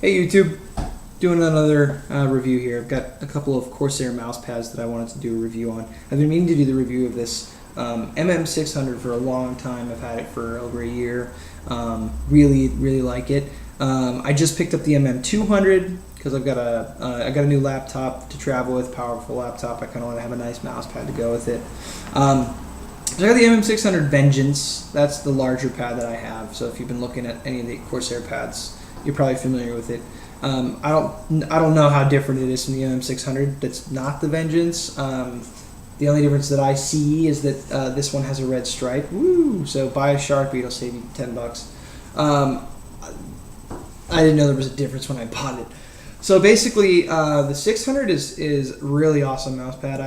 Hey YouTube, doing another review here. I've got a couple of Corsair mouse pads that I wanted to do a review on. I've been meaning to do the review of this MM600 for a long time. I've had it for over a year. Really like it. I just picked up the MM200 because I got a new laptop to travel with, powerful laptop. I kind of want to have a nice mouse pad to go with it. So I got the MM600 Vengeance. That's the larger pad that I have. So if you've been looking at any of the Corsair pads, you're probably familiar with it. I don't know how different it is from the MM600. That's not the Vengeance. The only difference that I see is that this one has a red stripe. Woo! So buy a Sharpie, it'll save you $10. I didn't know there was a difference when I bought it. So basically, the 600 is really awesome mouse pad.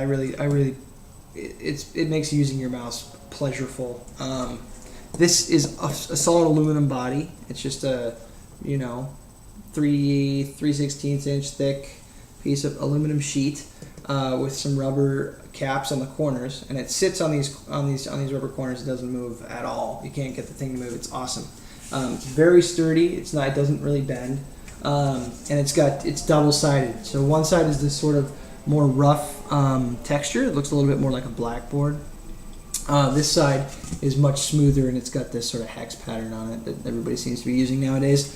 It makes using your mouse pleasurable. This is a solid aluminum body. It's just a 3/16 inch thick piece of aluminum sheet with some rubber caps on the corners, and it sits on these rubber corners. It doesn't move at all. You can't get the thing to move. It's awesome. It's very sturdy. It doesn't really bend, and it's double sided. So one side is this sort of more rough texture. It looks a little bit more like a blackboard. This side is much smoother, and it's got this sort of hex pattern on it that everybody seems to be using nowadays.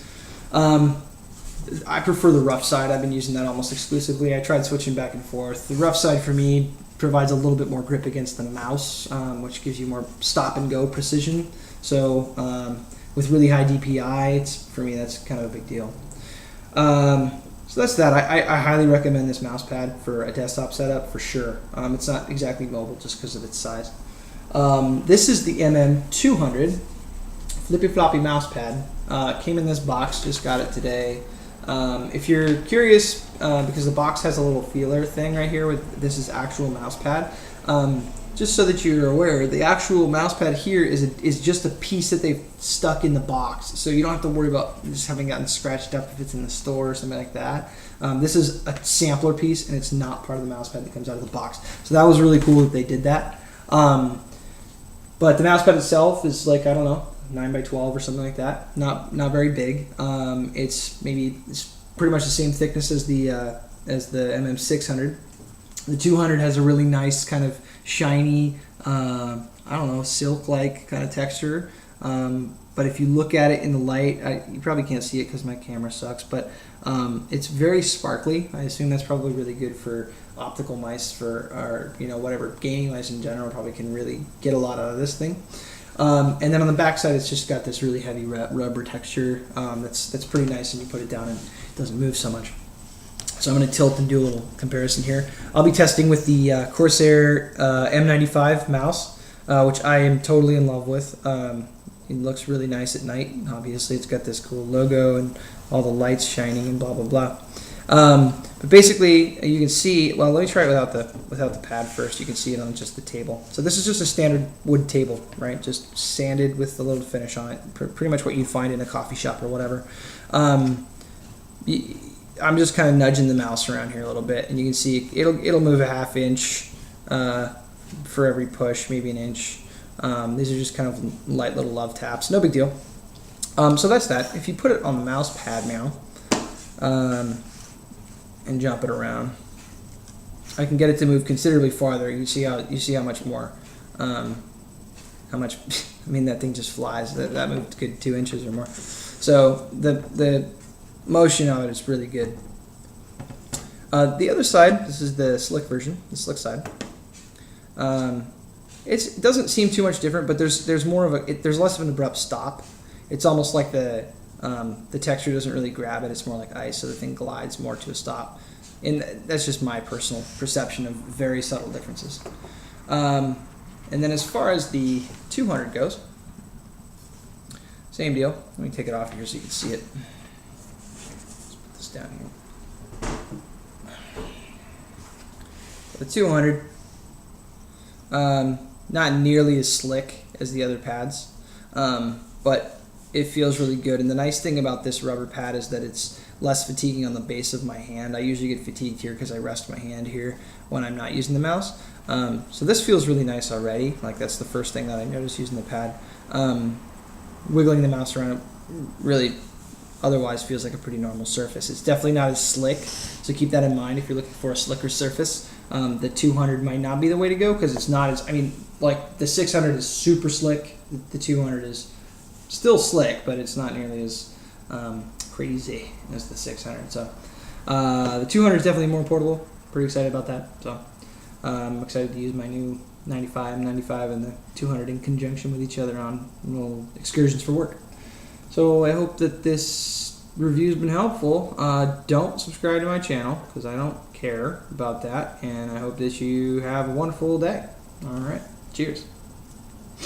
I prefer the rough side. I've been using that almost exclusively. I tried switching back and forth. The rough side for me provides a little bit more grip against the mouse, which gives you more stop and go precision. So with really high DPI, for me that's kind of a big deal. So that's that. I highly recommend this mouse pad for a desktop setup for sure. It's not exactly mobile just because of its size. This is the MM200 flippy floppy mouse pad. Came in this box, just got it today. If you're curious, because the box has a little feeler thing right here with this is actual mouse pad. Just so that you're aware, the actual mouse pad here is just a piece that they've stuck in the box. So you don't have to worry about just having gotten scratched up if it's in the store or something like that. This is a sampler piece, and it's not part of the mouse pad that comes out of the box. So that was really cool that they did that. But the mouse pad itself is like, I don't know, 9x12 or something like that. Not very big. It's pretty much the same thickness as the MM600. The 200 has a really nice kind of shiny, I don't know, silk-like kind of texture. But if you look at it in the light, you probably can't see it because my camera sucks, but it's very sparkly. I assume that's probably really good for optical mice or whatever, gaming mice in general probably can really get a lot out of this thing. And then on the back side, it's just got this really heavy rubber texture that's pretty nice, and you put it down and it doesn't move so much. So I'm going to tilt and do a little comparison here. I'll be testing with the Corsair M95 mouse, which I am totally in love with. It looks really nice at night. Obviously, it's got this cool logo and all the lights shining and blah, blah, blah. But basically, you can see, well, let me try it without the pad first. You can see it on just the table. So this is just a standard wood table, right? Just sanded with a little finish on it. Pretty much what you'd find in a coffee shop or whatever. I'm just kind of nudging the mouse around here a little bit, and you can see it'll move a ½ inch for every push, maybe an inch. These are just kind of light little love taps, no big deal. So that's that. If you put it on the mouse pad now and jump it around, I can get it to move considerably farther. You see how much more, how much. I mean, that thing just flies. That moved a good 2 inches or more. So the motion of it is really good. The other side, this is the slick version, the slick side. It doesn't seem too much different, but there's less of an abrupt stop. It's almost like the texture doesn't really grab it. It's more like ice, so the thing glides more to a stop. And that's just my personal perception of very subtle differences. And then as far as the 200 goes, same deal. Let me take it off here so you can see it. Down here. The 200, not nearly as slick as the other pads, but it feels really good. And the nice thing about this rubber pad is that it's less fatiguing on the base of my hand. I usually get fatigued here because I rest my hand here when I'm not using the mouse. So this feels really nice already. Like, that's the first thing that I noticed using the pad. Wiggling the mouse around really otherwise feels like a pretty normal surface. It's definitely not as slick, so keep that in mind if you're looking for a slicker surface. The 200 might not be the way to go because it's not as, I mean, like the 600 is super slick, the 200 is still slick, but it's not nearly as crazy as the 600. So the 200 is definitely more portable. Pretty excited about that. So I'm excited to use my new 95 and the 200 in conjunction with each other on little excursions for work. So I hope that this review's been helpful. Don't subscribe to my channel because I don't care about that, and I hope that you have a wonderful day. All right, cheers.